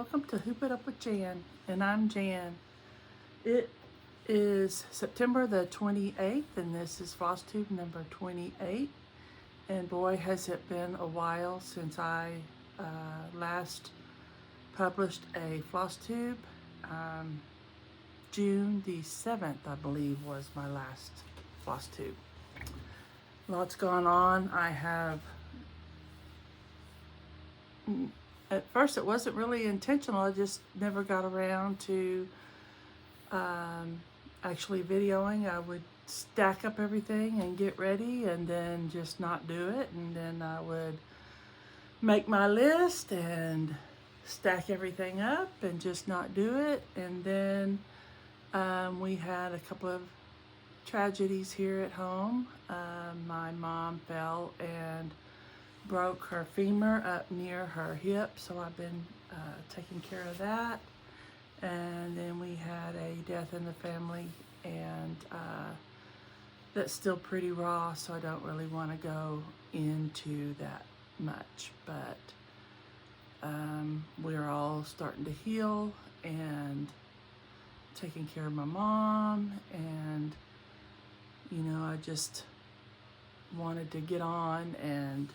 Welcome to Hoop It Up with Jan, and I'm Jan. It is September the 28th, and this is Flosstube number 28. And boy, has it been a while since I last published a Flosstube. June the 7th, I believe, was my last Flosstube. Lots gone on. I have at first it wasn't really intentional. I just never got around to actually videoing. I would stack up everything and get ready and then just not do it, and then I would make my list and stack everything up and just not do it. And then we had a couple of tragedies here at home. My mom fell and broke her femur up near her hip, so I've been taking care of that. And then we had a death in the family, and that's still pretty raw, so I don't really want to go into that much. But we're all starting to heal and taking care of my mom, and I just wanted to get on, and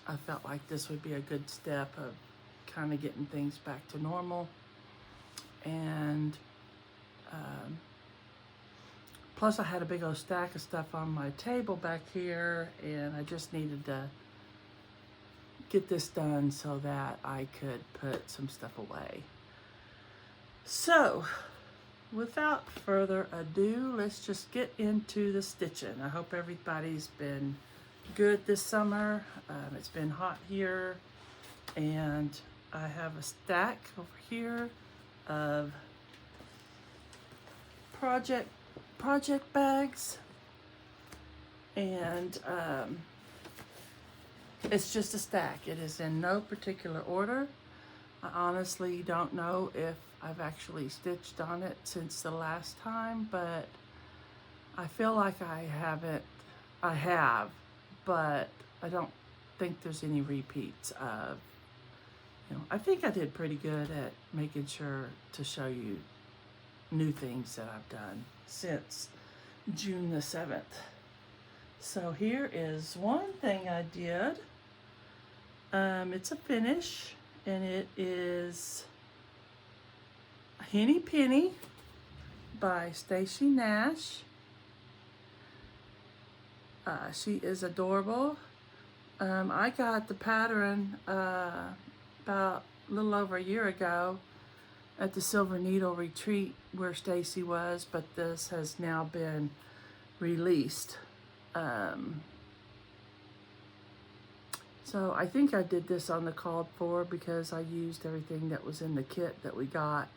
I felt like this would be a good step of kind of getting things back to normal. And plus I had a big old stack of stuff on my table back here, and I just needed to get this done so that I could put some stuff away. So without further ado, let's just get into the stitching. I hope everybody's been good this summer. It's been hot here, and I have a stack over here of project bags, and it's just a stack. It is in no particular order. I honestly don't know if I've actually stitched on it since the last time, but I feel like I haven't. I have, but I don't think there's any repeats of, I think I did pretty good at making sure to show you new things that I've done since June the 7th. So here is one thing I did. It's a finish, and it is Henny Penny by Stacy Nash. She is adorable. I got the pattern about a little over a year ago at the Silver Needle retreat where Stacy was, but this has now been released. So I think I did this on the called for because I used everything that was in the kit that we got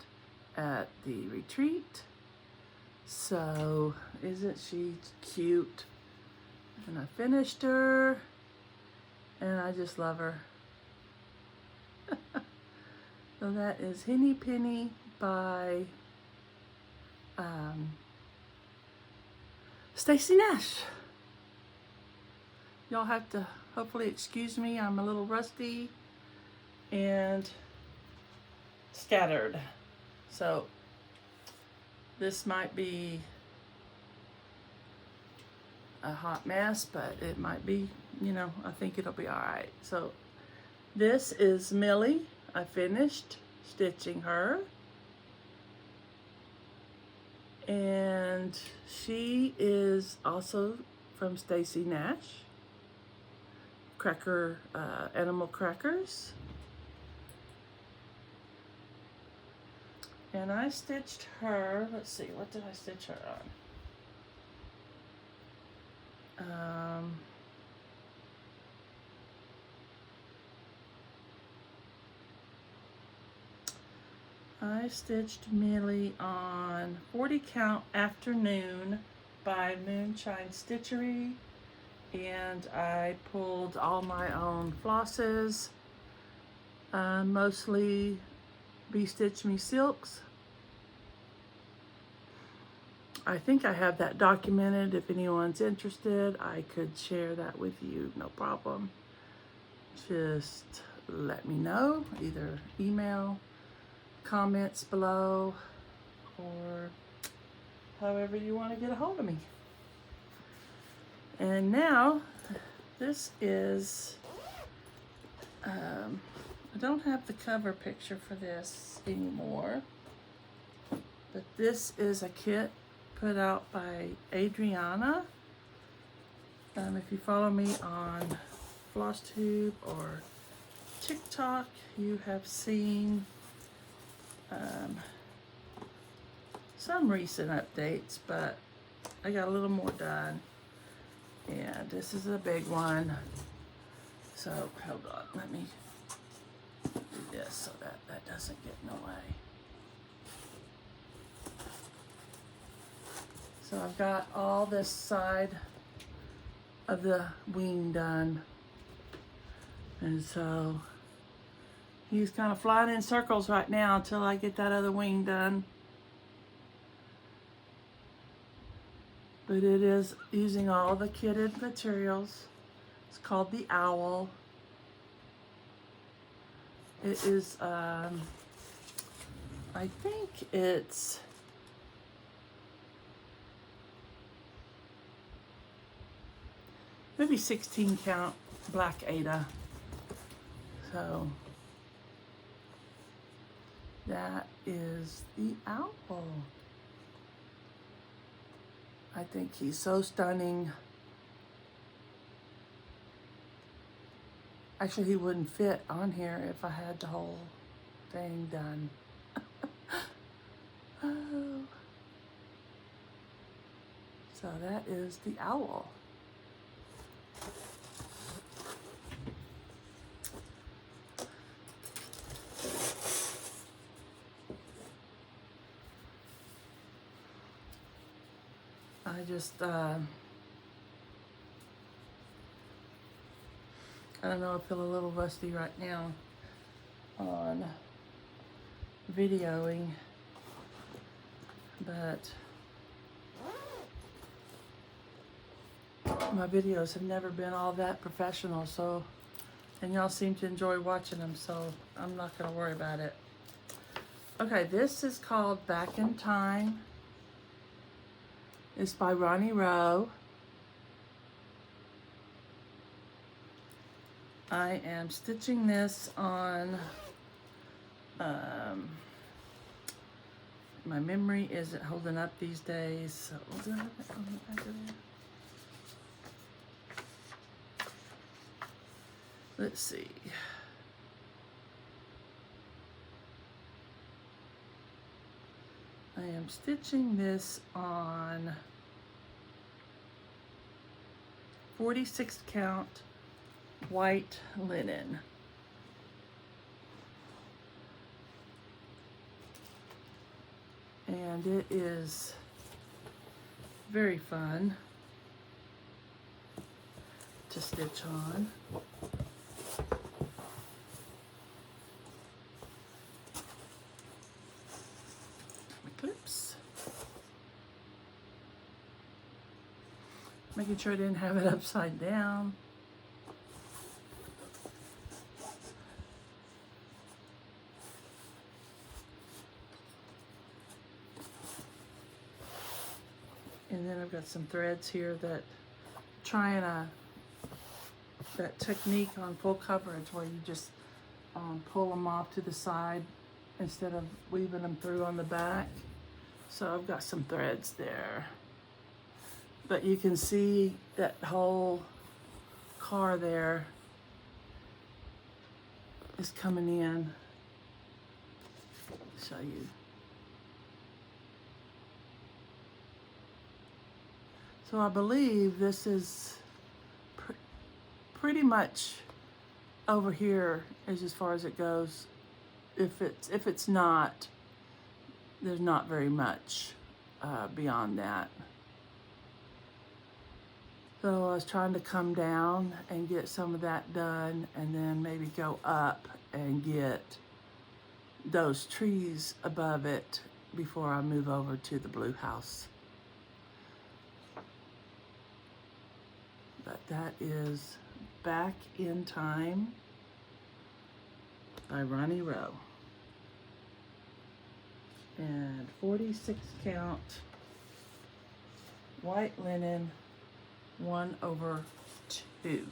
at the retreat. So isn't she cute? And I finished her, and I just love her. So that is Henny Penny by Stacy Nash. Y'all have to hopefully excuse me. I'm a little rusty and scattered. So this might be a hot mess, but it might be, I think it'll be all right. So this is Millie. I finished stitching her, and she is also from Stacy Nash. Cracker, animal crackers. And I stitched her, let's see, what did I stitch her on? I stitched Millie on 40 Count Afternoon by Moonshine Stitchery, and I pulled all my own flosses, mostly Be Stitch Me Silks. I think I have that documented. If anyone's interested, I could share that with you, no problem. Just let me know, either email comments below, or however you want to get a hold of me. And now, this is, I don't have the cover picture for this anymore, but this is a kit put out by Adriana. If you follow me on Flosstube or TikTok, you have seen some recent updates, but I got a little more done. And this is a big one. So hold on, let me do this so that doesn't get in the way. So I've got all this side of the wing done. And so he's kind of flying in circles right now until I get that other wing done. But it is using all the kitted materials. It's called the Owl. It is, I think it's maybe 16 count black Ada. So that is the Owl. I think he's so stunning. Actually, he wouldn't fit on here if I had the whole thing done. Oh. So that is the Owl. I just, I don't know, I feel a little rusty right now on videoing, but my videos have never been all that professional, so, and y'all seem to enjoy watching them, so I'm not going to worry about it. Okay, this is called Back in Time. It's by Ronnie Rowe. I am stitching this on, my memory isn't holding up these days, so do I have it on the back of there? Let's see. I am stitching this on 46 count white linen. And it is very fun to stitch on. Clips. Making sure I didn't have it upside down. And then I've got some threads here that trying that technique on full coverage where you just pull them off to the side instead of weaving them through on the back. So I've got some threads there. But you can see that whole car there is coming in. Show you. So I believe this is pretty much over here is as far as it goes. If it's not, there's not very much beyond that. So I was trying to come down and get some of that done, and then maybe go up and get those trees above it before I move over to the blue house. But that is Back in Time by Ronnie Rowe. and 46 count white linen 1/2.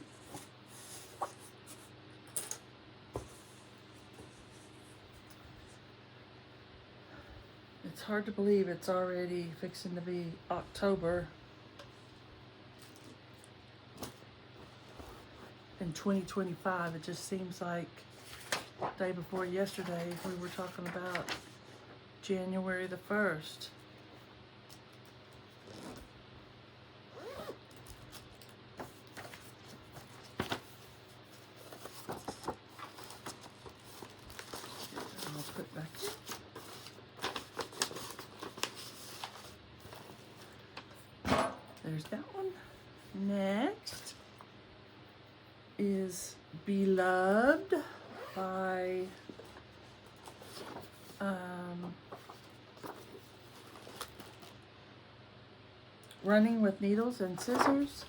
It's hard to believe it's already fixing to be October in 2025. It just seems like day before yesterday we were talking about January the 1st. I'll put back. There's that one. Next is Beloved by Running with Needles and Scissors.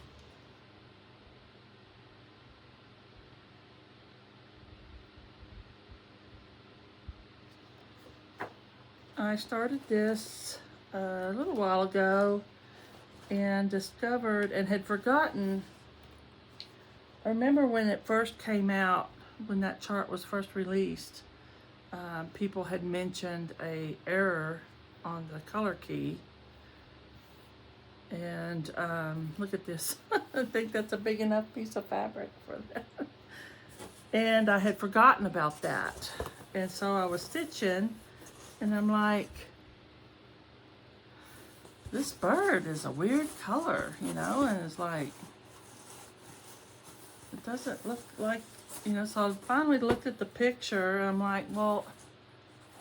I started this a little while ago and discovered and had forgotten. I remember when it first came out, when that chart was first released, people had mentioned a error on the color key. And look at this. I think that's a big enough piece of fabric for that. And I had forgotten about that. And so I was stitching and I'm like, this bird is a weird color, you know, and it's like, it doesn't look like, you know, so I finally looked at the picture and I'm like, well,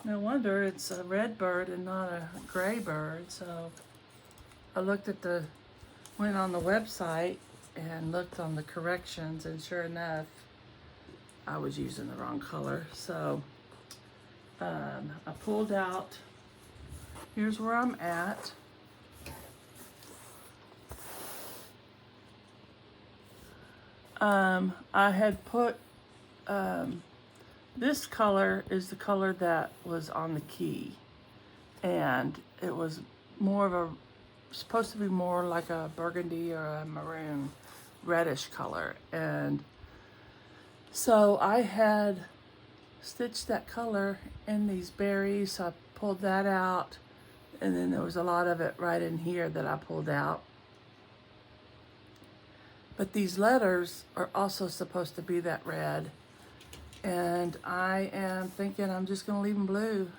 no wonder it's a red bird and not a gray bird. So I went on the website and looked on the corrections, and sure enough, I was using the wrong color. So I pulled out, here's where I'm at. I had put, this color is the color that was on the key, and it was more of a, supposed to be more like a burgundy or a maroon reddish color. And so I had stitched that color in these berries, so I pulled that out, and then there was a lot of it right in here that I pulled out. But these letters are also supposed to be that red, and I am thinking I'm just gonna leave them blue.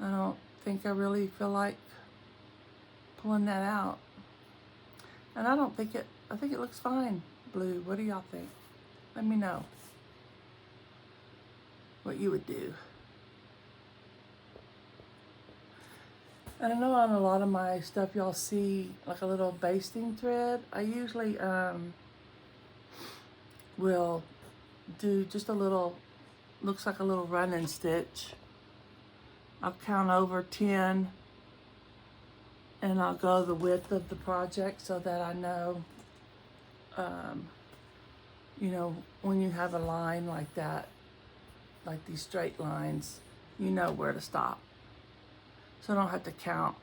I don't think I really feel like pulling that out. And I think it looks fine, blue. What do y'all think? Let me know what you would do. And I know on a lot of my stuff y'all see like a little basting thread. I usually will do just a little, looks like a little running stitch. I'll count over 10 and I'll go the width of the project so that I know, you know, when you have a line like that, like these straight lines, you know where to stop. So I don't have to count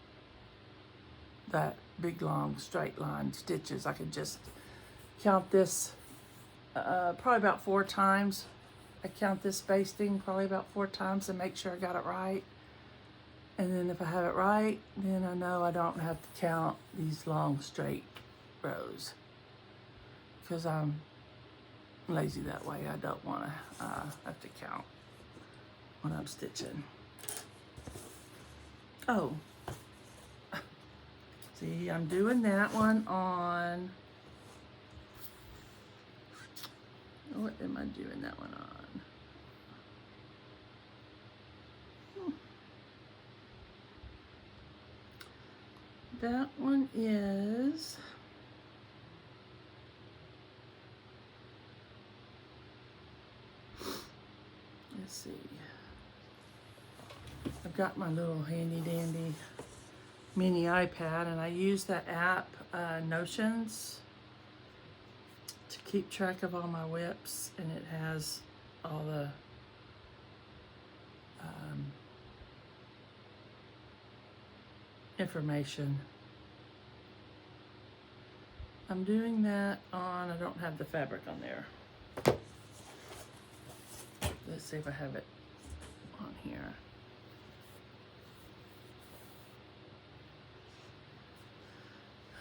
that big long straight line stitches. I can just count this probably about 4 times. I count this basting probably about 4 times and make sure I got it right. And then if I have it right, then I know I don't have to count these long straight rows, because I'm lazy that way. I don't want to have to count when I'm stitching. Oh, see, I'm doing that one on, what am I doing that one on? That one is, let's see, I've got my little handy dandy mini iPad, and I use that app, Notions, to keep track of all my whips, and it has all the information. I'm doing that on, I don't have the fabric on there. Let's see if I have it on here.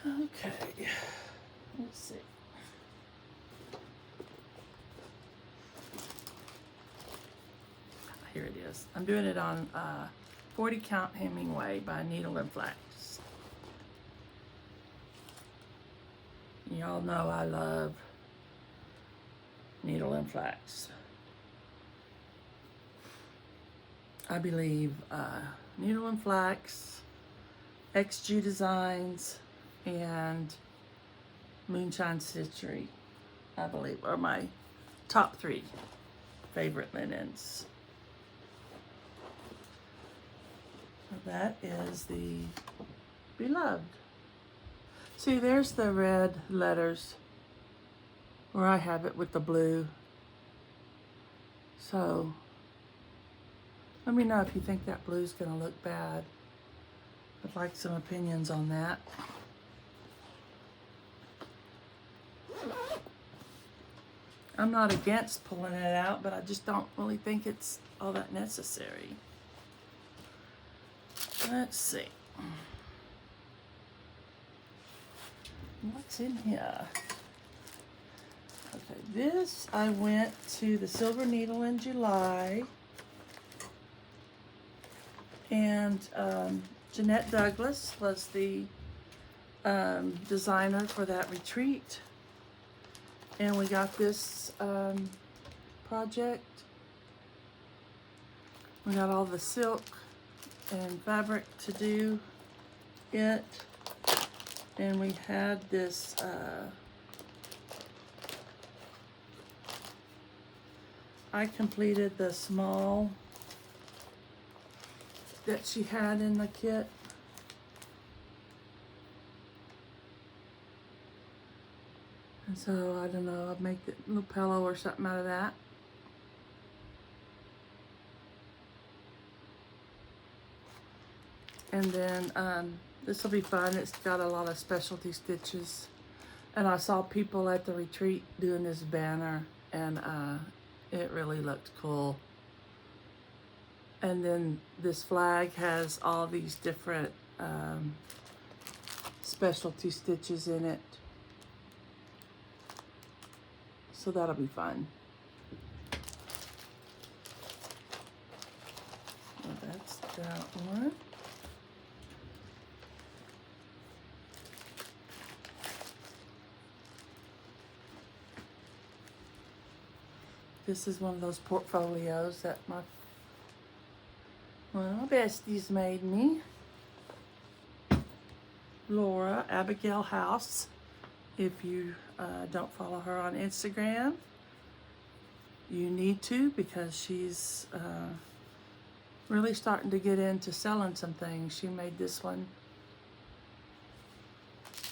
Okay, let's see. Here it is. I'm doing it on 40 Count Hemingway by Needle and Flax. Y'all know I love Needle and Flax. I believe Needle and Flax, XG Designs, and Moonshine Stitchery, I believe, are my top 3 favorite linens. So that is the Beloved. See, there's the red letters where I have it with the blue. So let me know if you think that blue's gonna look bad. I'd like some opinions on that. I'm not against pulling it out, but I just don't really think it's all that necessary. Let's see. What's in here? Okay, this, I went to the Silver Needle in July. And Jeanette Douglas was the designer for that retreat. And we got this project. We got all the silk and fabric to do it. And we had this I completed the small that she had in the kit. And so, I don't know, I'll make a little pillow or something out of that. And then this will be fun. It's got a lot of specialty stitches. And I saw people at the retreat doing this banner, and it really looked cool. And then this flag has all these different specialty stitches in it. So that'll be fun. So that's that one. This is one of those portfolios that one of my besties made me. Laura Abigail House. If you don't follow her on Instagram, you need to, because she's really starting to get into selling some things. She made this one,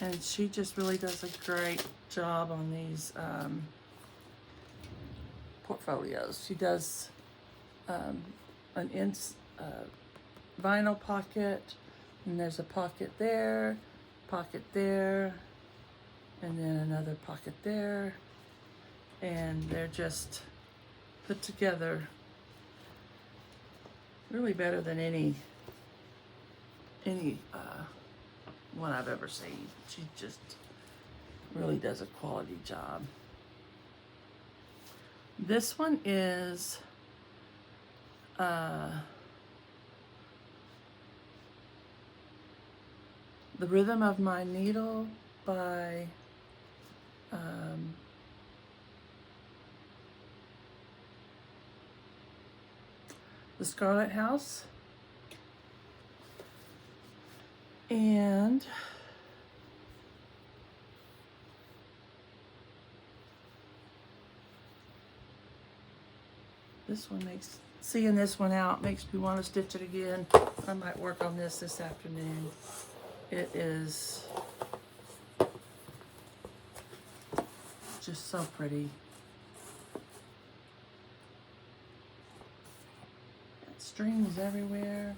and she just really does a great job on these portfolios. She does an vinyl pocket, and there's a pocket there, and then another pocket there, and they're just put together really better than any one I've ever seen. She just really does a quality job. This one is The Rhythm of My Needle by the Scarlet House. And this one makes, seeing this one out makes me want to stitch it again. I might work on this afternoon. It is just so pretty. Got strings everywhere.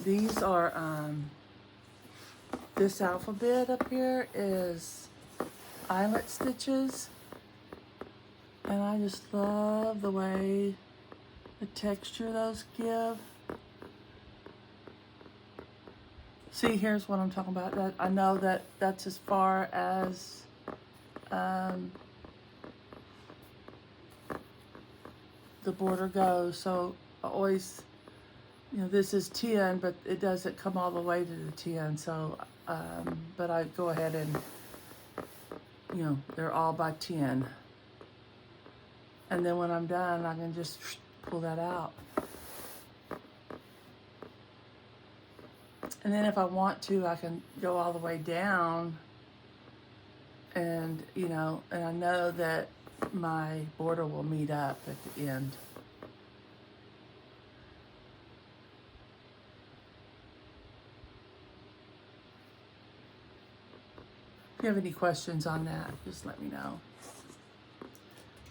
these are, this alphabet up here is eyelet stitches. And I just love the way the texture those give. See, here's what I'm talking about. That I know that that's as far as the border goes. So I always, you know, this is 10, but it doesn't come all the way to the 10. So, but I go ahead and, you know, they're all by 10. And then when I'm done, I can just pull that out. And then if I want to, I can go all the way down and, you know, and I know that my border will meet up at the end. If you have any questions on that, just let me know.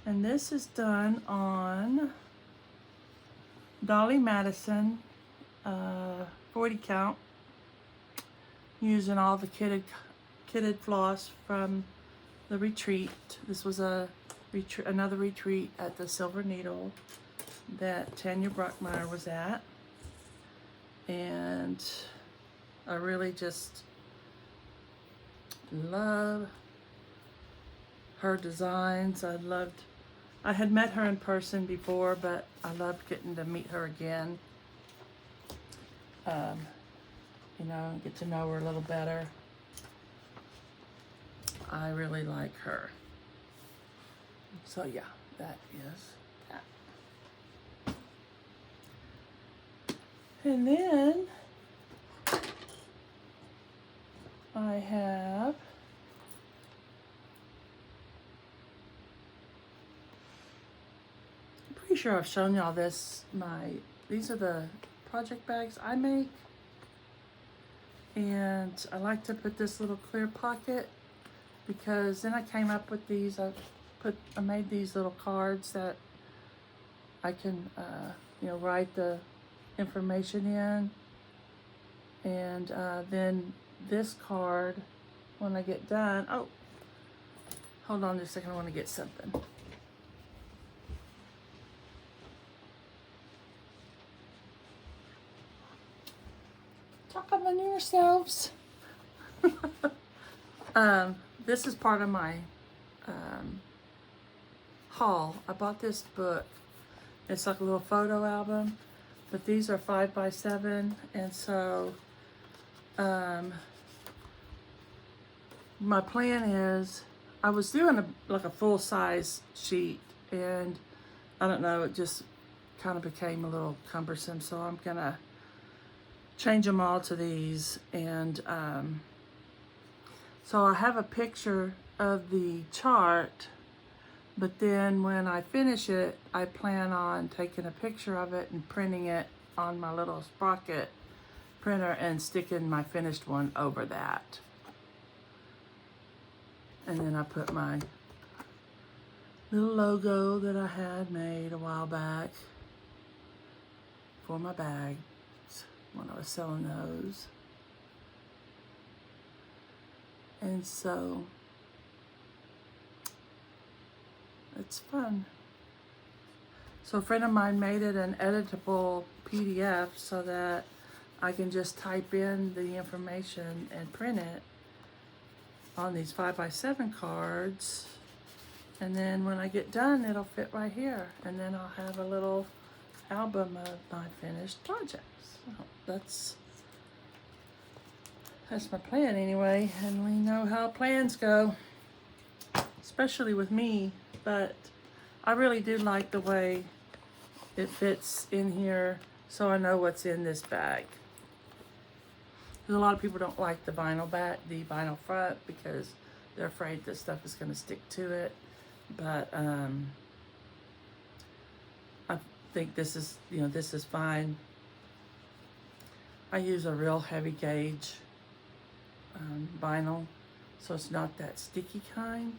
And this is done on Dolly Madison 40 count, using all the kitted floss from the retreat. This was another retreat at the Silver Needle that Tanya Brockmeyer was at, and I really just love her designs. I had met her in person before, but I loved getting to meet her again. You know, get to know her a little better. I really like her. So yeah, that is that. And then I have pretty sure I've shown y'all this. These are the project bags I make, and I like to put this little clear pocket because then I came up with these. I made these little cards that I can you know, write the information in, and then this card when I get done. Oh, hold on just a second, I want to get something. Talk among yourselves. This is part of my haul. I bought this book. It's like a little photo album, but these are 5x7, and so my plan is, I was doing like a full size sheet, and I don't know, it just kind of became a little cumbersome, so I'm gonna change them all to these. And so I have a picture of the chart, but then when I finish it, I plan on taking a picture of it and printing it on my little Sprocket printer and sticking my finished one over that. And then I put my little logo that I had made a while back for my bags when I was selling those. And so it's fun. So a friend of mine made it an editable PDF so that I can just type in the information and print it on these 5x7 cards. And then when I get done, it'll fit right here. And then I'll have a little album of my finished projects. So that's my plan anyway. And we know how plans go, especially with me. But I really do like the way it fits in here, so I know what's in this bag. Because a lot of people don't like the vinyl back, the vinyl front, because they're afraid that stuff is going to stick to it. But I think this is, you know, this is fine. I use a real heavy gauge vinyl, so it's not that sticky kind.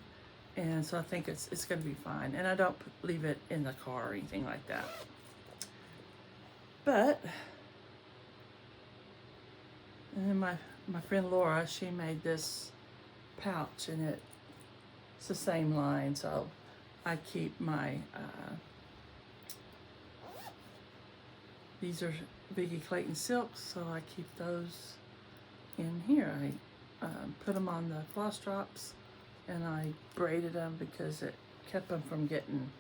And so I think it's going to be fine. And I don't leave it in the car or anything like that. But And then my friend Laura, she made this pouch, and it's the same line, so I keep my, these are Vicki Clayton silks, so I keep those in here. I put them on the floss drops, and I braided them because it kept them from getting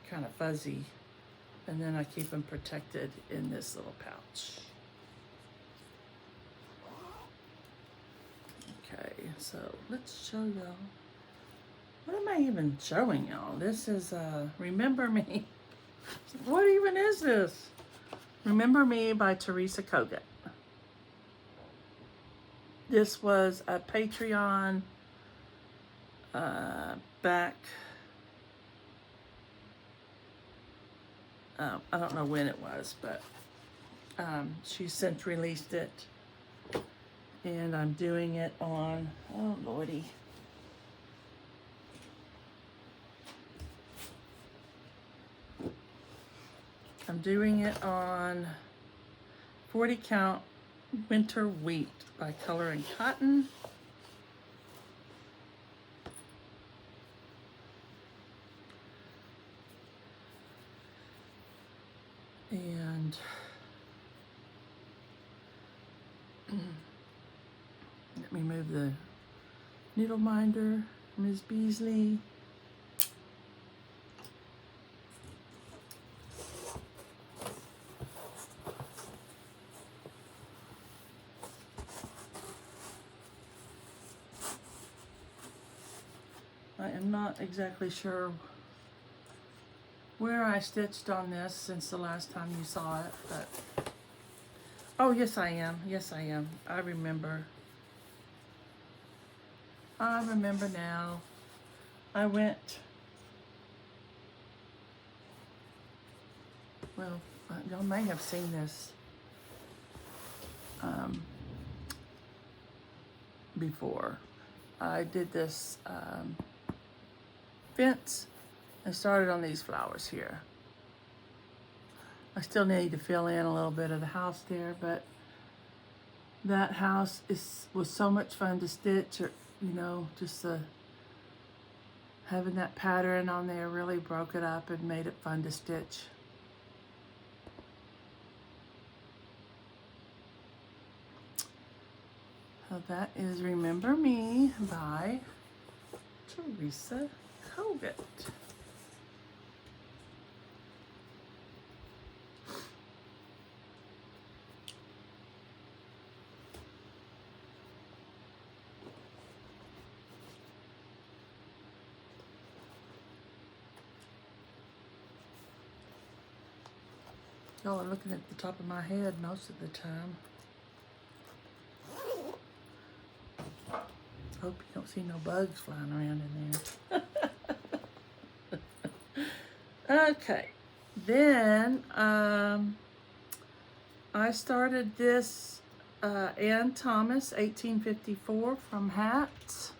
kind of fuzzy. And then I keep them protected in this little pouch. Okay, so let's show y'all. What am I even showing y'all? This is Remember Me. What even is this? Remember Me by Teresa Kogut. This was a Patreon back, I don't know when it was, but she since released it, and I'm doing it on, oh lordy, I'm doing it on 40 count winter wheat by Color and Cotton. And let me move the needle minder, Ms. Beasley. I am not exactly sure where I stitched on this since the last time you saw it, but oh, yes I am. Yes I am. I remember now. I went, well, y'all may have seen this before. I did this fence and started on these flowers here. I still need to fill in a little bit of the house there, but that house was so much fun to stitch, or, you know, just having that pattern on there really broke it up and made it fun to stitch. So that is Remember Me by Teresa Kogut. Y'all are looking at the top of my head most of the time. Hope you don't see no bugs flying around in there. Okay, then I started this Ann Thomas 1854 from Hats.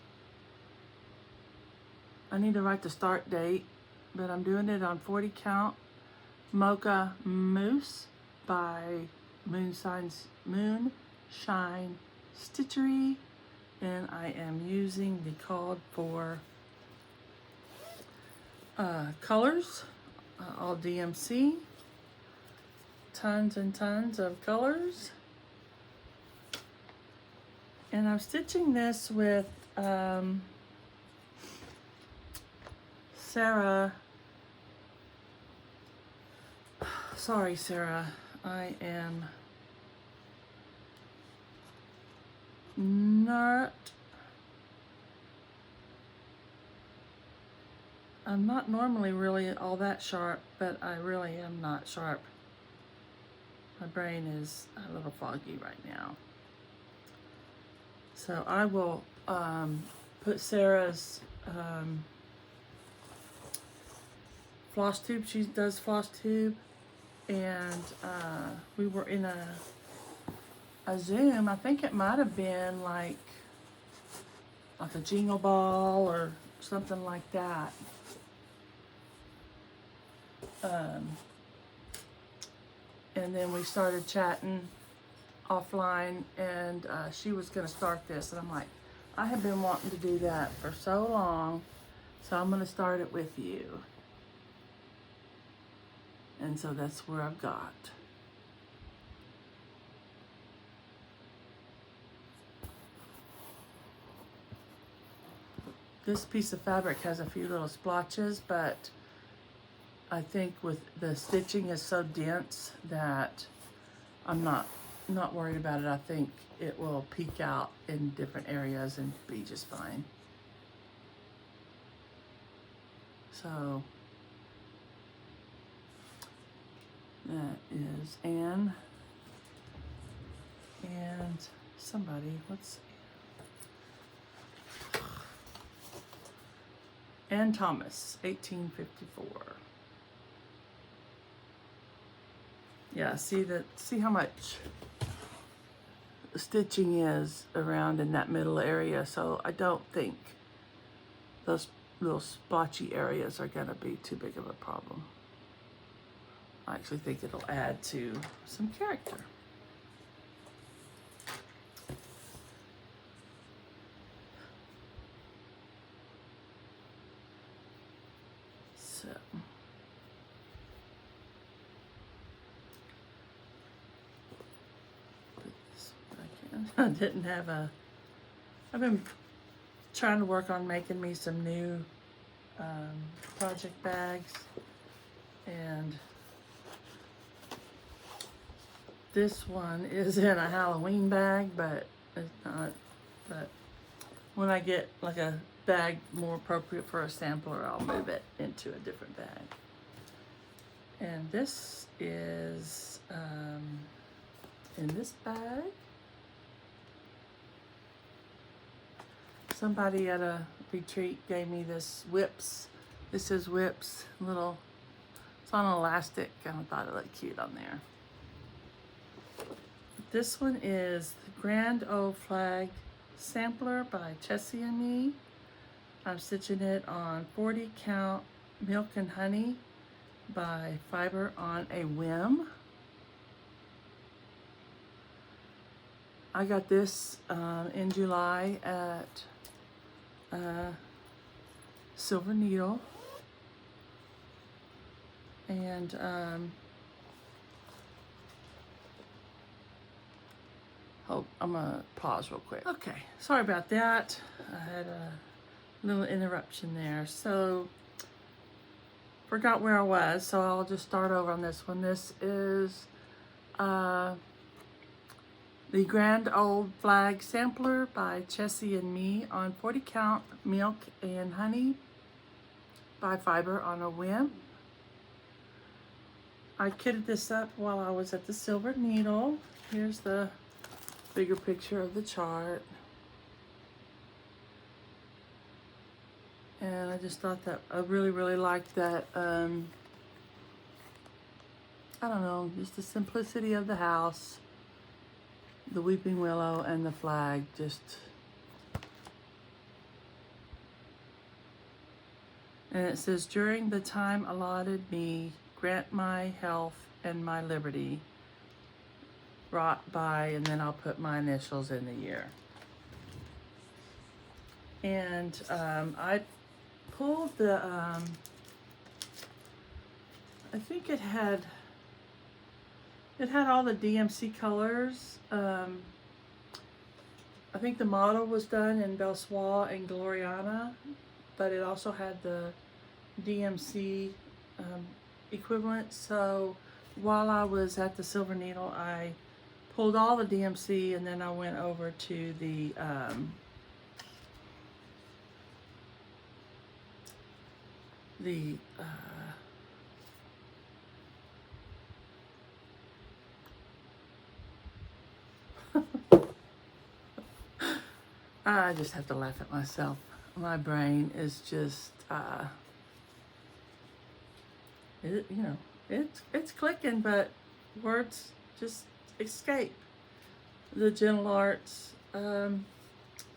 I need to write the start date, but I'm doing it on 40 count Mocha Mousse by Moonshine Stitchery, and I am using the called for colors, all DMC, tons and tons of colors, and I'm stitching this with Sarah. Sorry, Sarah, I am I'm not normally really all that sharp, but I really am not sharp. My brain is a little foggy right now. So I will put Sarah's Flosstube. She does Flosstube, and we were in a Zoom. I think it might have been like a Jingle Ball or something like that. And then we started chatting, offline, and she was going to start this, and I'm like, I have been wanting to do that for so long, so I'm going to start it with you. And so that's where I've got. This piece of fabric has a few little splotches, but I think with the stitching is so dense that I'm not worried about it. I think it will peek out in different areas and be just fine. So that is Anne and somebody, let's see. Anne Thomas, 1854. Yeah, see how much stitching is around in that middle area, so I don't think those little splotchy areas are gonna be too big of a problem. I actually think it'll add to some character. So put this back in. I didn't have I've been trying to work on making me some new project bags, and this one is in a Halloween bag, but it's not. But when I get like a bag more appropriate for a sampler, I'll move it into a different bag. And this is in this bag. Somebody at a retreat gave me this Whips. This is Whips, little, it's on elastic. I thought it looked cute on there. This one is the Grand Old Flag Sampler by Chessie and Me. I'm stitching it on 40 count Milk and Honey by Fiber on a Whim. I got this in July at Silver Needle, and I'm gonna pause real quick. Okay, sorry about that. I had a little interruption there. So forgot where I was, so I'll just start over on this one. This is the Grand Old Flag Sampler by Chessie and Me on 40 count Milk and Honey by Fiber on a Whim. I kitted this up while I was at the Silver Needle. Here's the bigger picture of the chart. And I just thought that I really liked that, I don't know, just the simplicity of the house, the weeping willow and the flag, just, and it says, during the time allotted me, grant my health and my liberty, brought by, and then I'll put my initials in the year. And I pulled the, I think it had all the DMC colors. I think the model was done in Belsoir and Gloriana, but it also had the DMC equivalent. So while I was at the Silver Needle, I pulled all the DMC, and then I went over to the I just have to laugh at myself. My brain is just, it's clicking, but words just escape. The Gentle Arts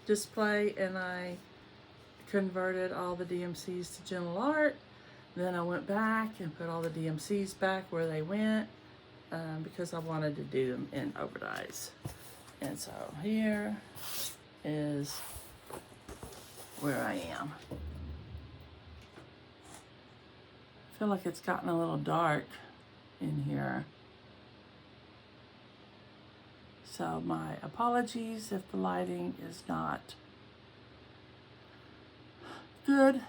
display, and I converted all the DMCs to Gentle Art. Then I went back and put all the DMCs back where they went. because I wanted to do them in overdyes. And so here is where I am. I feel like it's gotten a little dark in here. So my apologies if the lighting is not good.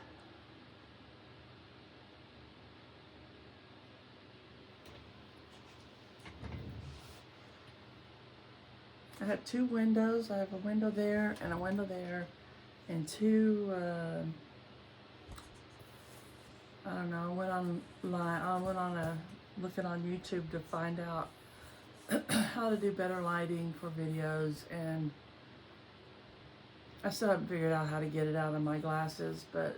I have two windows. I have a window there and a window there, and two, I don't know, I went on looking on YouTube to find out how to do better lighting for videos, and I still haven't figured out how to get it out of my glasses, but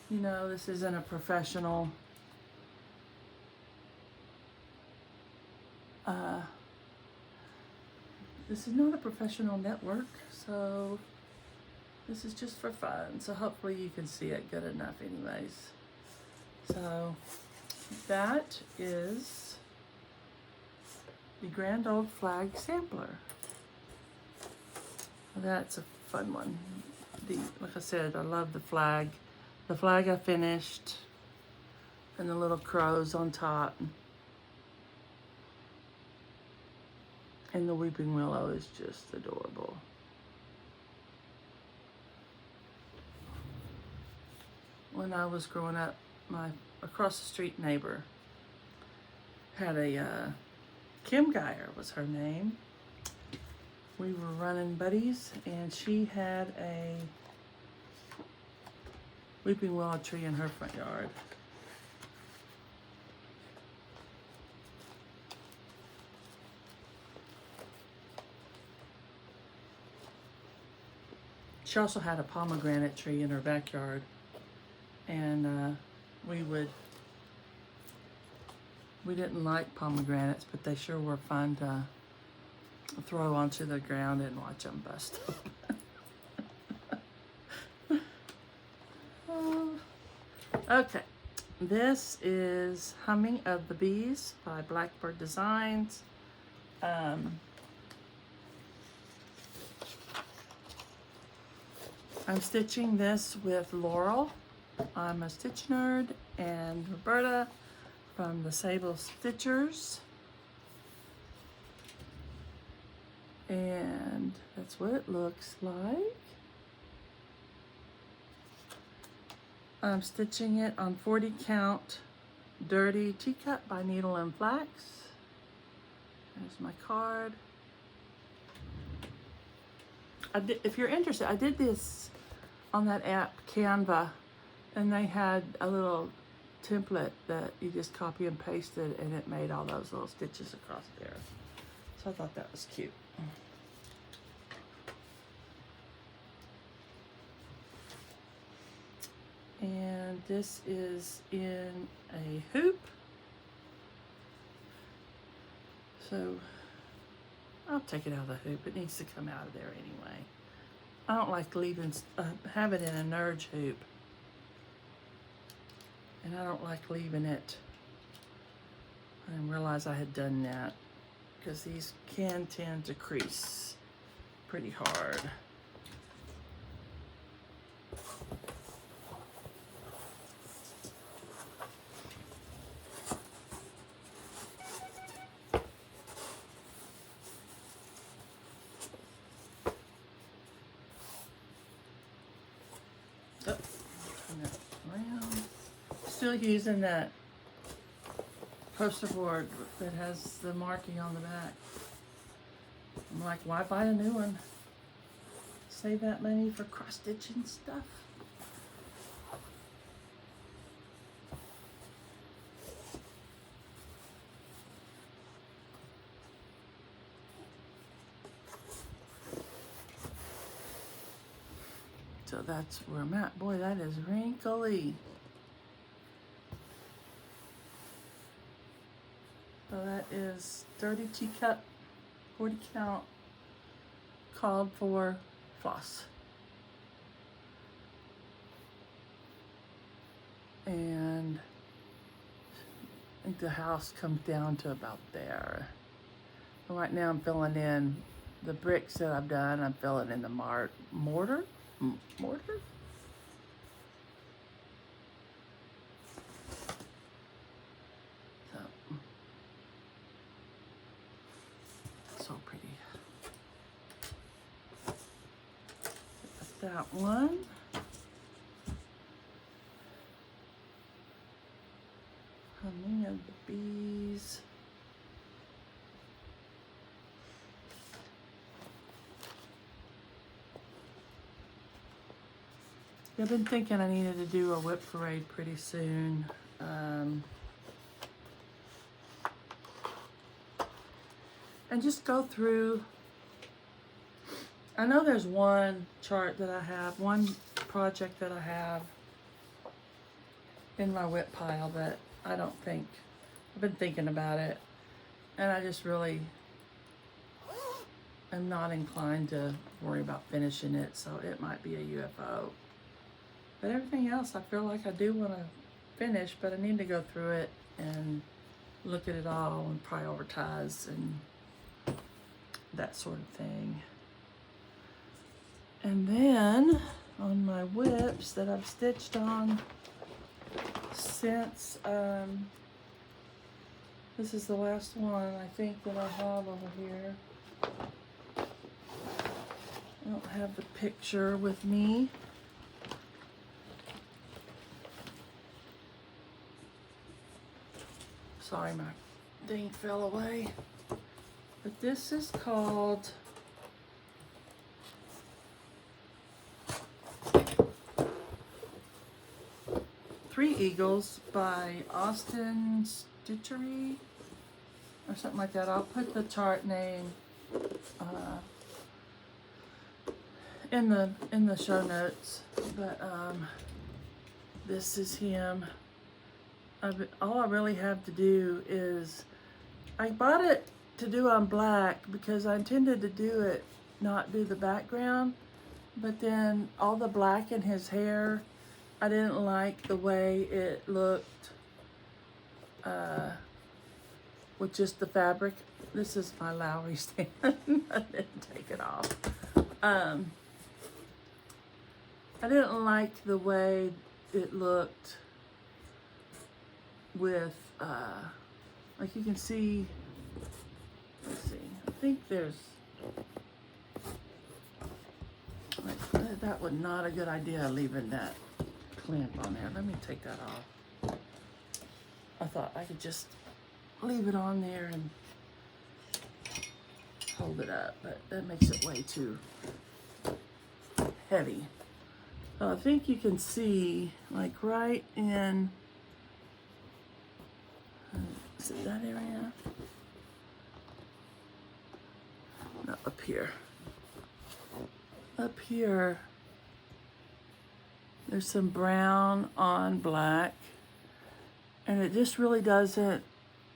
you know, this isn't a professional this is not a professional network, so this is just for fun. So hopefully you can see it good enough anyways. So that is the Grand Old Flag sampler. That's a fun one. Like I said, I love the flag. The flag I finished, and the little crows on top. And the weeping willow is just adorable. When I was growing up, my across the street neighbor had a Kim Geyer was her name. We were running buddies, and she had a weeping willow tree in her front yard. She also had a pomegranate tree in her backyard, and we didn't like pomegranates, but they sure were fun to throw onto the ground and watch them bust up. Okay, this is Humming of the Bees by Blackbird Designs. I'm stitching this with Laurel. I'm a stitch nerd, and Roberta from the Sable Stitchers. And that's what it looks like. I'm stitching it on 40 count Dirty Teacup by Needle and Flax. There's my card. If you're interested, I did this on that app Canva, and they had a little template that you just copy and pasted, and it made all those little stitches across there. So I thought that was cute. And this is in a hoop. So I'll take it out of the hoop. It needs to come out of there anyway. I don't like leaving, have it in a Nurge hoop. And I don't like leaving it. I didn't realize I had done that, because these can tend to crease pretty hard. Still using that poster board that has the marking on the back. I'm like, why buy a new one? Save that money for cross-stitching stuff. So that's where I'm at. Boy, that is wrinkly. So that is Dirty Teacup, 40 count, called for floss. And think the house comes down to about there. And right now I'm filling in the bricks that I've done. I'm filling in the mortar. Mortar? So pretty. That one. Honey of the bees. I've been thinking I needed to do a whip parade pretty soon. And just go through. I know there's one chart that I have, one project that I have in my whip pile that I don't think, I've been thinking about it, and I just really am not inclined to worry about finishing it, so it might be a UFO. But everything else I feel like I do want to finish, but I need to go through it and look at it all and prioritize and that sort of thing. And then on my whips that I've stitched on since, this is the last one I think that I have over here. I don't have the picture with me. Sorry, my thing fell away. But this is called Three Eagles by Austin Stitchery or something like that. I'll put the chart name in the show notes. But this is him. All I really have to do is, I bought it to do on black because I intended to do it, not do the background, but then all the black in his hair, I didn't like the way it looked with just the fabric. This is my Lowry stand. I didn't take it off. I didn't like the way it looked with, like you can see, let's see, I think there's, like, that was not a good idea leaving that clamp on there. Let me take that off. I thought I could just leave it on there and hold it up, but that makes it way too heavy. So I think you can see, like right in, is it that area? No, up here. Up here, there's some brown on black, and it just really doesn't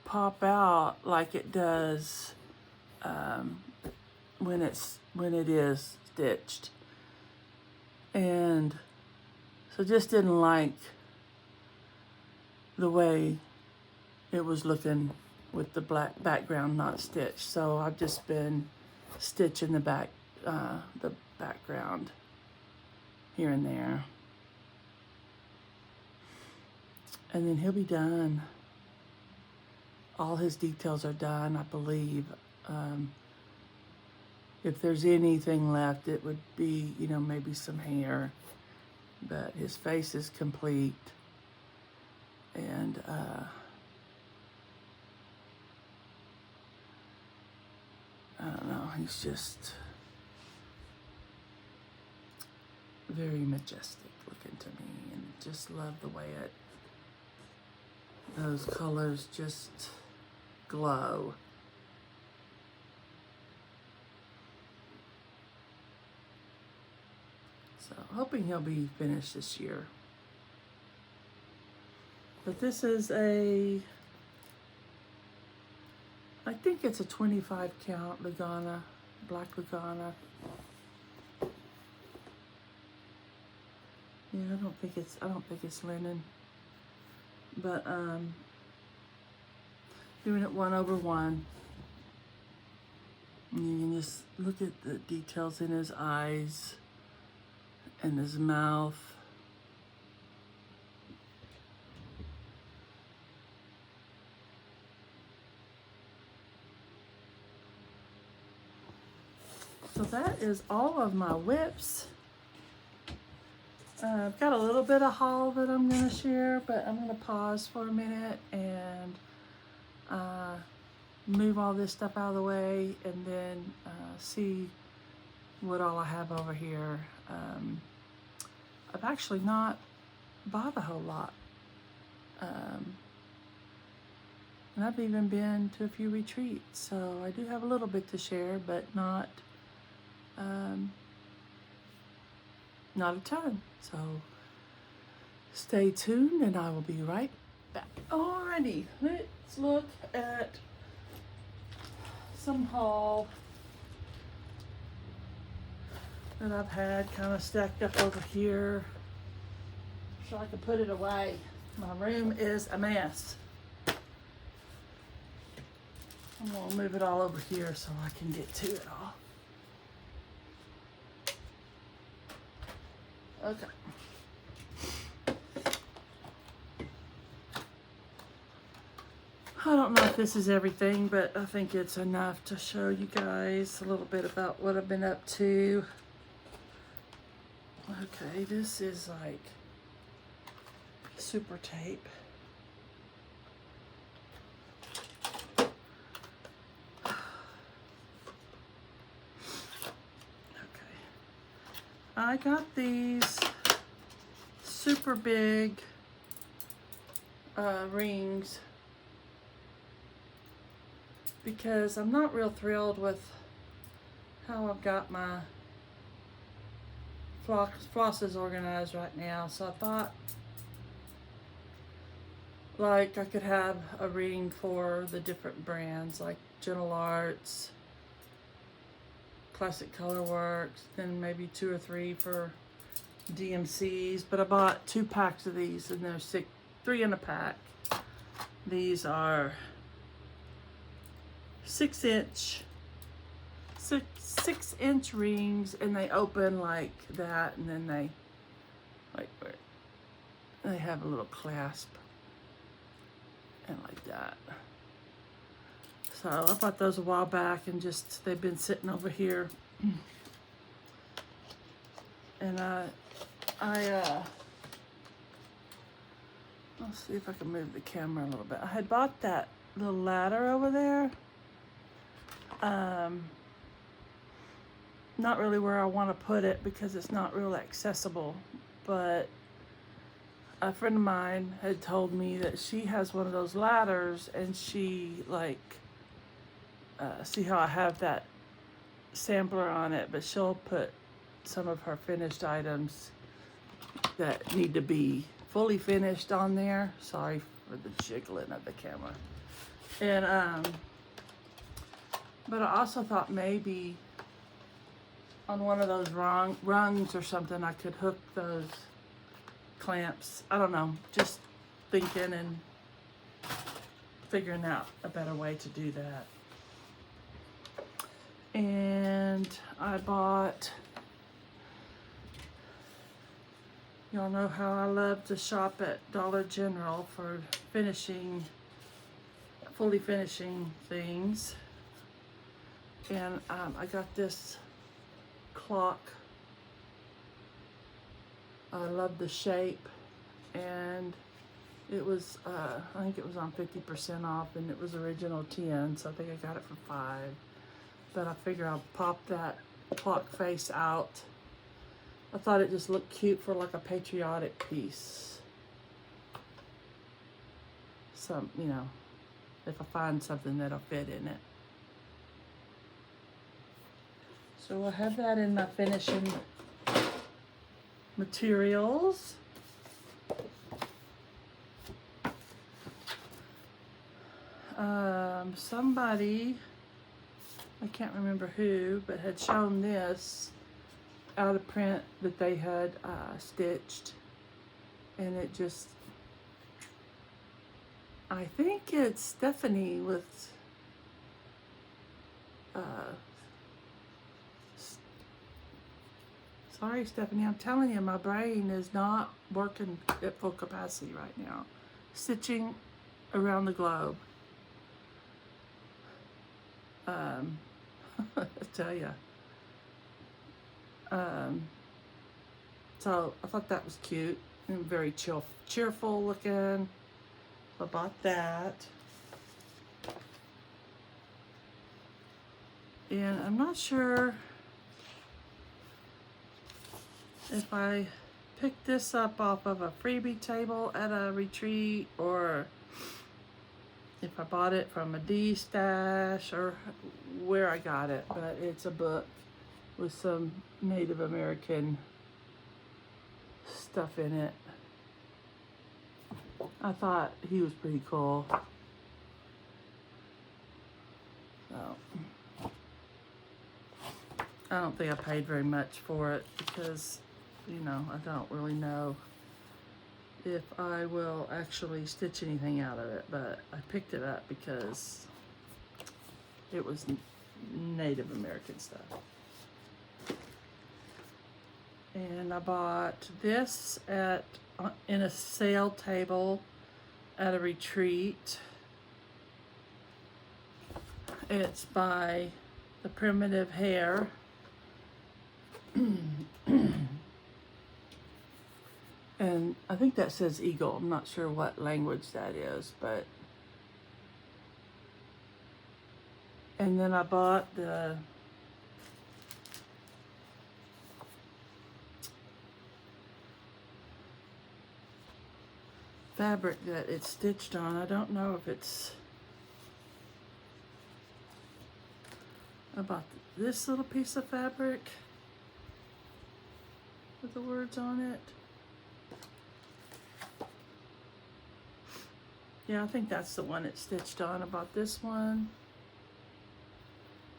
pop out like it does when it is stitched. And so just didn't like the way it was looking with the black background not stitched. So I've just been stitching the background here and there. And then he'll be done. All his details are done, I believe. If there's anything left, it would be, you know, maybe some hair. But his face is complete. And I don't know, he's just very majestic looking to me, and just love the way those colors just glow. So hoping he'll be finished this year. But this is I think it's a 25 count Lugana, black Lugana. Yeah, I don't think it's linen. But doing it 1/1. And you can just look at the details in his eyes and his mouth. So that is all of my whips. I've got a little bit of haul that I'm going to share, but I'm going to pause for a minute and move all this stuff out of the way, and then see what all I have over here. I've actually not bought a whole lot. And I've even been to a few retreats, so I do have a little bit to share, but not a ton. So stay tuned and I will be right back. Alrighty, let's look at some haul that I've had kind of stacked up over here so I can put it away. My room is a mess. I'm gonna move it all over here so I can get to it all. Okay. I don't know if this is everything, but I think it's enough to show you guys a little bit about what I've been up to. Okay, this is like super tape. I got these super big rings because I'm not real thrilled with how I've got my flosses organized right now. So I thought like I could have a ring for the different brands like Gentle Arts, Classic Color Works, then maybe 2 or 3 for DMCs. But I bought 2 packs of these, and there's 3 in a pack. These are 6-inch rings, and they open like that, and then they have a little clasp and like that. So I bought those a while back, and just they've been sitting over here. And let's see if I can move the camera a little bit. I had bought that little ladder over there. Not really where I want to put it because it's not real accessible, but a friend of mine had told me that she has one of those ladders, and she like see how I have that sampler on it, but she'll put some of her finished items that need to be fully finished on there. Sorry for the jiggling of the camera. And but I also thought maybe on one of those rungs or something I could hook those clamps. I don't know, just thinking and figuring out a better way to do that. And I bought, y'all know how I love to shop at Dollar General for fully finishing things. And I got this clock. I love the shape, and it was, I think it was on 50% off, and it was original 10, so I think I got it for 5. But I figure I'll pop that clock face out. I thought it just looked cute for like a patriotic piece. Some, you know, if I find something that'll fit in it. So I have that in my finishing materials. Somebody, I can't remember who, but had shown this out of print that they had stitched, and it just, I think it's Stephanie with uh, sorry, Stephanie, I'm telling you, my brain is not working at full capacity right now. Stitching around the globe. I tell you. So I thought that was cute and very cheerful looking. I bought that. And I'm not sure if I picked this up off of a freebie table at a retreat or if I bought it from a D stash or where I got it, but it's a book with some Native American stuff in it. I thought he was pretty cool. So, I don't think I paid very much for it because, you know, I don't really know if I will actually stitch anything out of it, but I picked it up because it was Native American stuff. And I bought this in a sale table at a retreat. It's by The Primitive Hare. And I think that says eagle. I'm not sure what language that is, but. And then I bought the fabric that it's stitched on. I don't know if it's. I bought this little piece of fabric with the words on it. Yeah, I think that's the one it's stitched on. I bought this one.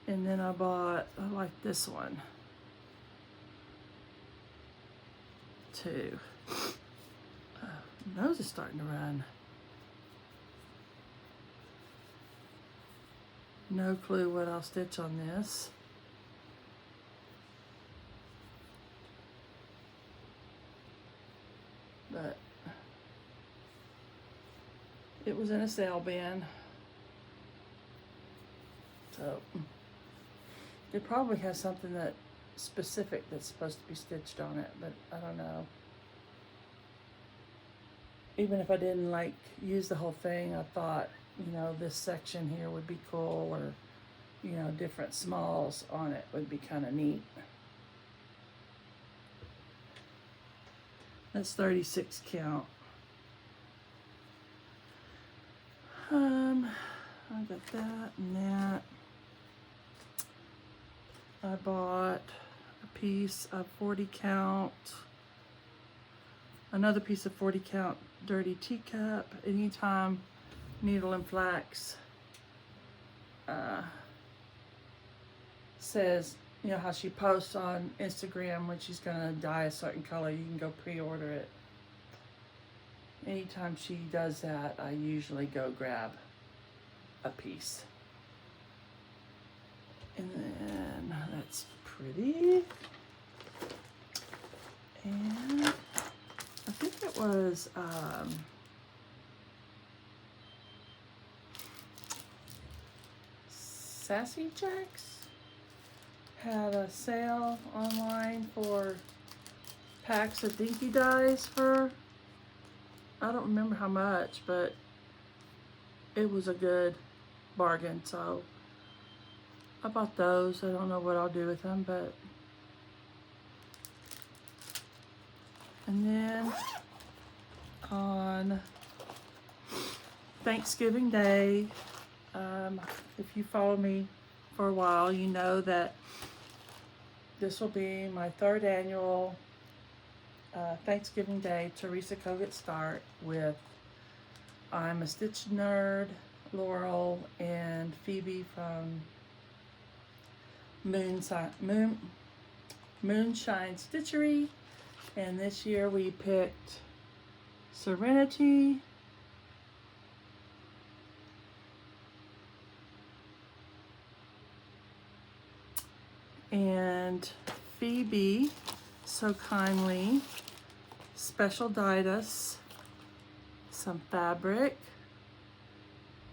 And then I like this one too. My nose is starting to run. No clue what I'll stitch on this. But it was in a sale bin. So it probably has something that specific that's supposed to be stitched on it, but I don't know. Even if I didn't like use the whole thing, I thought, you know, this section here would be cool, or, you know, different smalls on it would be kind of neat. That's 36 count. I got that and that. I bought a piece of 40 count, another piece of 40 count dirty teacup. Anytime Needle and Flax says, you know how she posts on Instagram when she's gonna dye a certain color, you can go pre-order it. Anytime she does that, I usually go grab a piece. And then that's pretty. And I think it was Sassy Jacks had a sale online for packs of dinky dyes for, I don't remember how much, but it was a good bargain, so I bought those. I don't know what I'll do with them, but. And then on Thanksgiving Day, if you follow me for a while, you know that this will be my third annual Thanksgiving Day Teresa Kogut start with I'm a Stitch Nerd, Laurel, and Phoebe from Moonshine Stitchery. And this year we picked Serenity, And Phoebe so kindly special dyed us some fabric.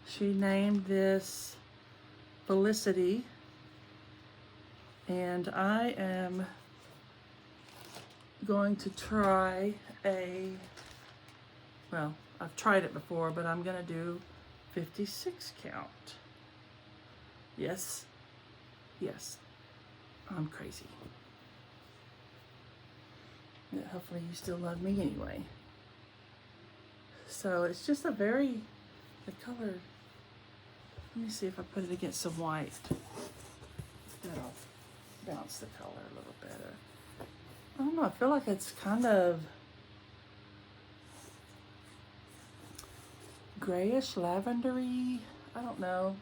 She named this Felicity, and I am going to try well, I've tried it before, but I'm gonna do 56 count. Yes, I'm crazy. Yeah, hopefully you still love me anyway. So it's just the color, let me see if I put it against some white. That'll bounce the color a little better. I don't know, I feel like it's kind of grayish, lavendery. I don't know,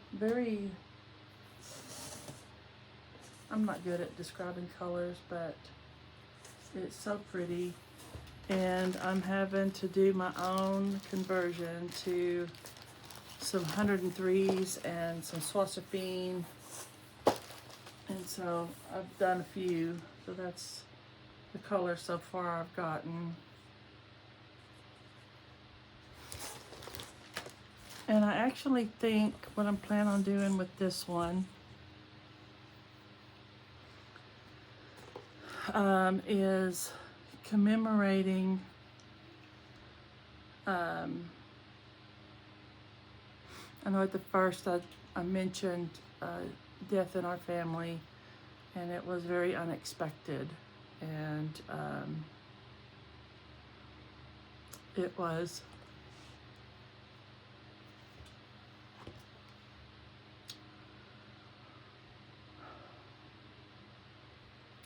I'm not good at describing colors, but it's so pretty. And I'm having to do my own conversion to some 103s and some Flosstube. And so I've done a few, so that's the color so far I've gotten. And I actually think what I'm planning on doing with this one is commemorating I know at the first I mentioned death in our family, and it was very unexpected, and it was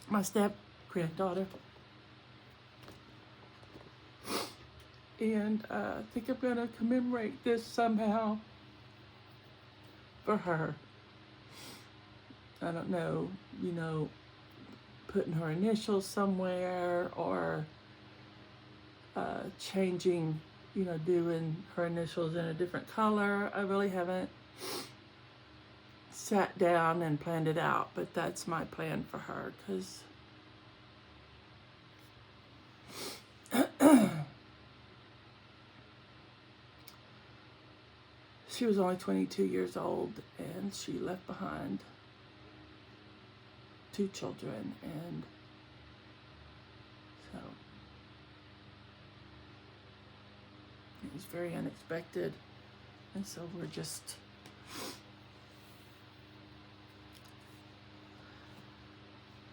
my step granddaughter. And I think I'm gonna commemorate this somehow for her. I don't know, putting her initials somewhere, or changing, doing her initials in a different color. I really haven't sat down and planned it out, but that's my plan for her, because she was only 22 years old, and she left behind 2 children, and so it was very unexpected, and so we're just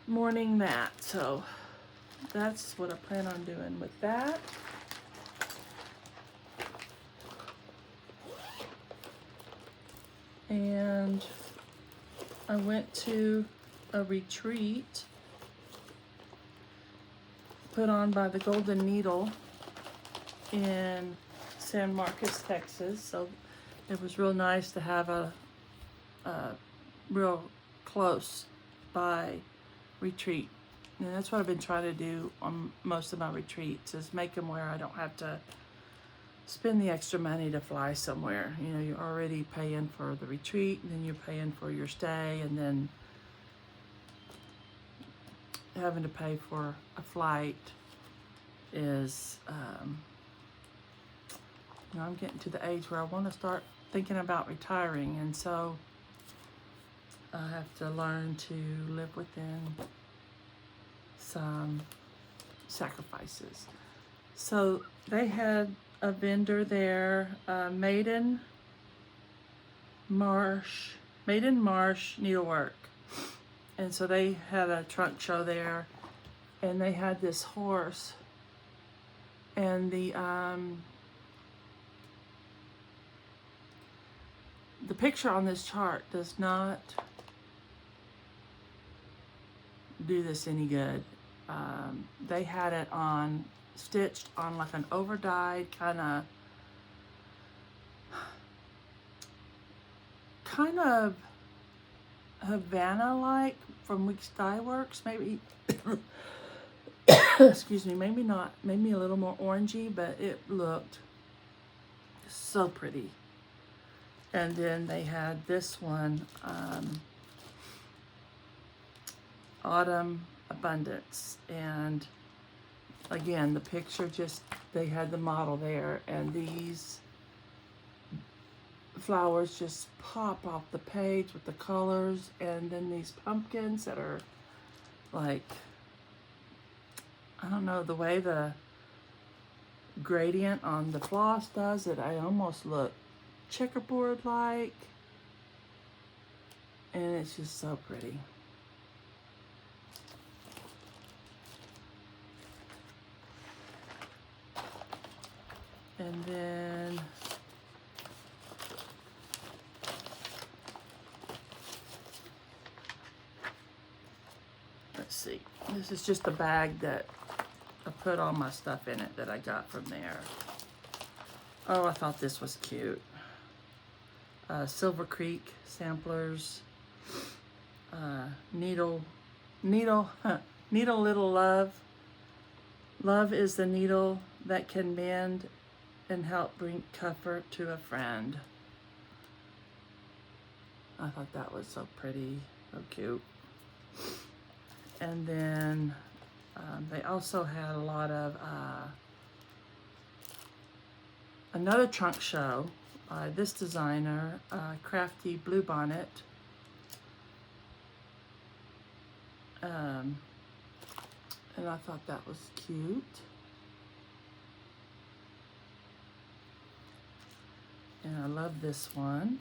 mourning that. So that's what I plan on doing with that. And I went to a retreat put on by the Golden Needle in San Marcos, Texas. So it was real nice to have a real close by retreat. And that's what I've been trying to do on most of my retreats, is make them where I don't have to spend the extra money to fly somewhere. You're already paying for the retreat, and then you're paying for your stay, and then having to pay for a flight is, I'm getting to the age where I want to start thinking about retiring, and so I have to learn to live within some sacrifices. So they had a vendor there, Maiden Marsh Needlework. And so they had a trunk show there, and they had this horse, and the picture on this chart does not do this any good. They had it stitched on like an over-dyed kind of Havana-like from Weeks Dye Works, maybe. Excuse me, maybe not, maybe a little more orangey, but it looked so pretty. And then they had this one, Autumn Abundance. And again, the picture just, they had the model there, and these flowers just pop off the page with the colors, and then these pumpkins that are like, I don't know, the way the gradient on the floss does it, I almost look checkerboard like, and it's just so pretty. And then let's see, this is just a bag that I put all my stuff in it that I got from there. Oh, I thought this was cute. Silver Creek samplers. Needle little love. Love is the needle that can mend and help bring comfort to a friend. I thought that was so pretty, so cute. And then they also had a lot of another trunk show by this designer, Crafty Bluebonnet. And I thought that was cute. And I love this one.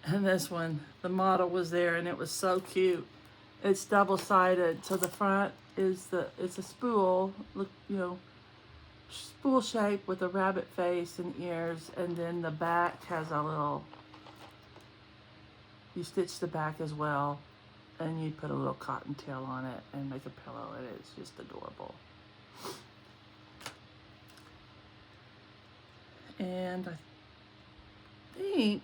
And this one, the model was there, and it was so cute. It's double-sided, so the front is it's a spool, look, you know, spool shape with a rabbit face and ears, and then the back has a little, you stitch the back as well, and you put a little cottontail on it and make a pillow, and it's just adorable. And I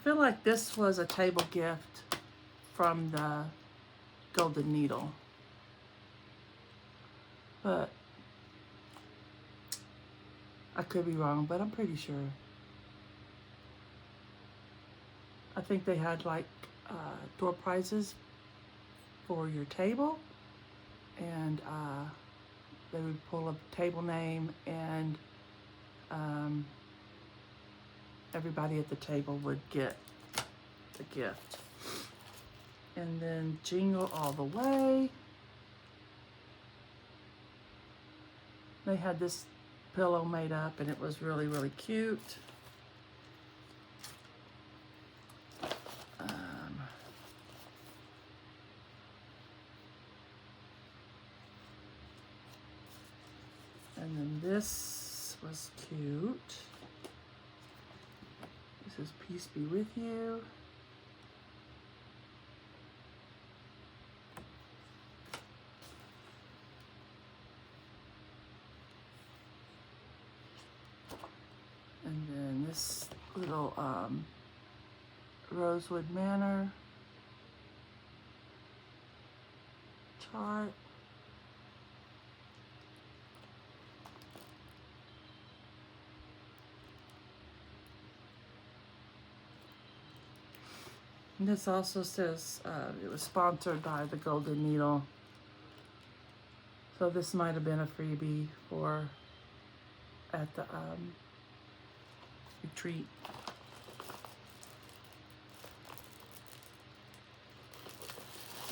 feel like this was a table gift from the Golden Needle. But I could be wrong, but I'm pretty sure. I think they had like door prizes for your table, and they would pull a table name, and everybody at the table would get the gift. And then Jingle All the Way. They had this pillow made up, and it was really, really cute. And then this was cute. This is Peace Be With You. And then this little Rosewood Manor chart. And this also says it was sponsored by the Golden Needle. So this might have been a freebie for at the retreat.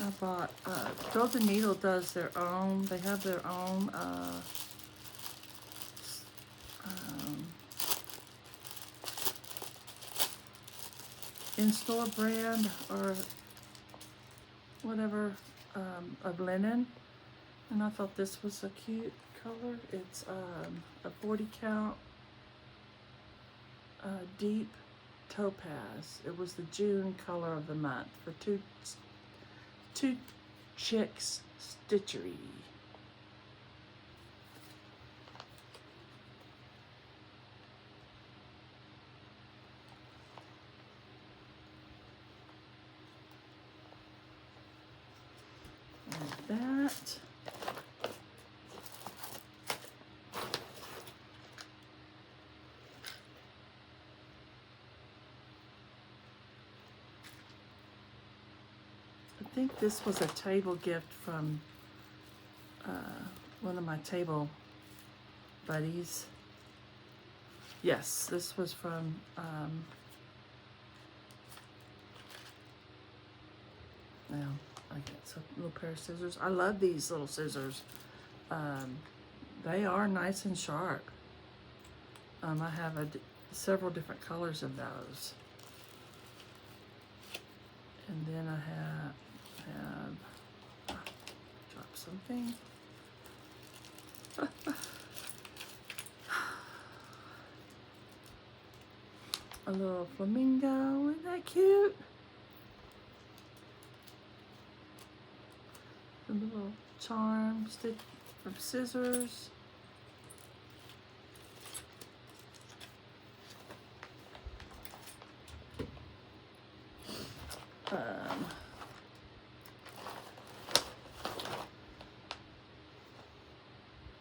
I bought, Golden Needle does their own, they have their own in-store brand or whatever of linen, and I thought this was a cute color. It's a 40 count deep topaz. It was the June color of the month for two Chicks Stitchery. That. I think this was a table gift from one of my table buddies. Yes, this was from now I got a little pair of scissors. I love these little scissors. They are nice and sharp. I have several different colors of those. And then I have drop something. A little flamingo, isn't that cute? A little charm stick from scissors.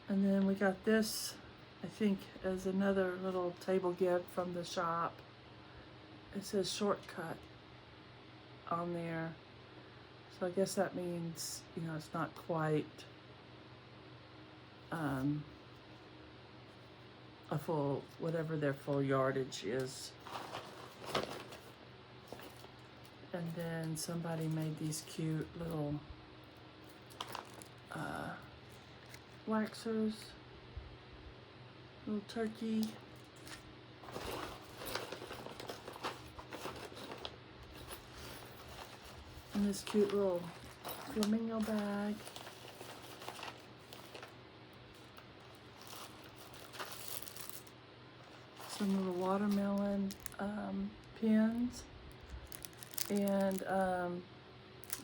And then we got this, I think, as another little table gift from the shop. It says shortcut on there. So I guess that means, you know, it's not quite a full, whatever their full yardage is. And then somebody made these cute little waxers, little turkey. And this cute little flamingo bag. Some little watermelon pins. And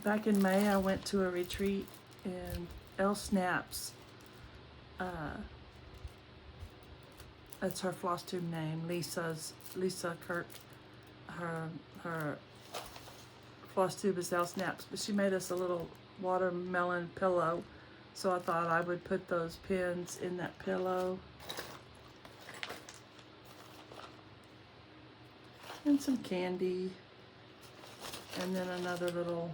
back in May, I went to a retreat in Snap's. That's her Flosstube name, Lisa Kirk. Her Flosstube is Snaps, but she made us a little watermelon pillow. So I thought I would put those pins in that pillow. And some candy. And then another little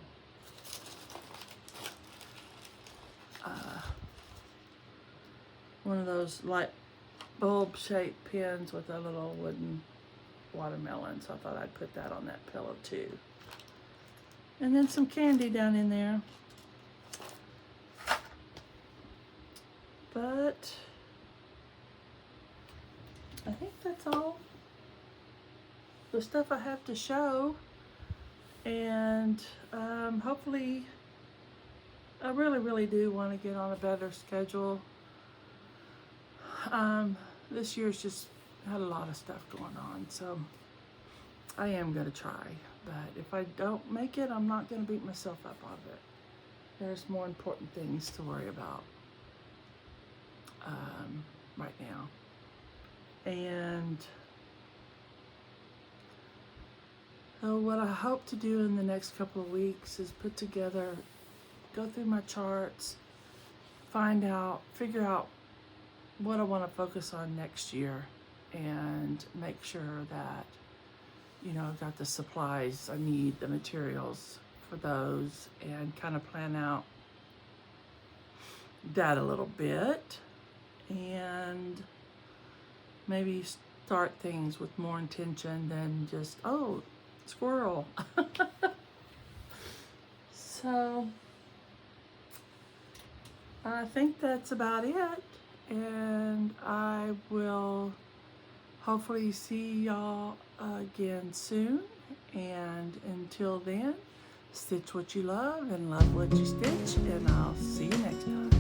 one of those light bulb shaped pins with a little wooden watermelon. So I thought I'd put that on that pillow too. And then some candy down in there. But I think that's all the stuff I have to show. And hopefully, I really do want to get on a better schedule. This year's just had a lot of stuff going on, so I am going to try. But if I don't make it, I'm not going to beat myself up on it. There's more important things to worry about right now. And so what I hope to do in the next couple of weeks is go through my charts, figure out what I want to focus on next year, and make sure that, you know, I've got the supplies I need, the materials for those, and kind of plan out that a little bit, and maybe start things with more intention than just, oh, squirrel. So I think that's about it, and I will hopefully see y'all again soon. And until then, stitch what you love and love what you stitch, and I'll see you next time.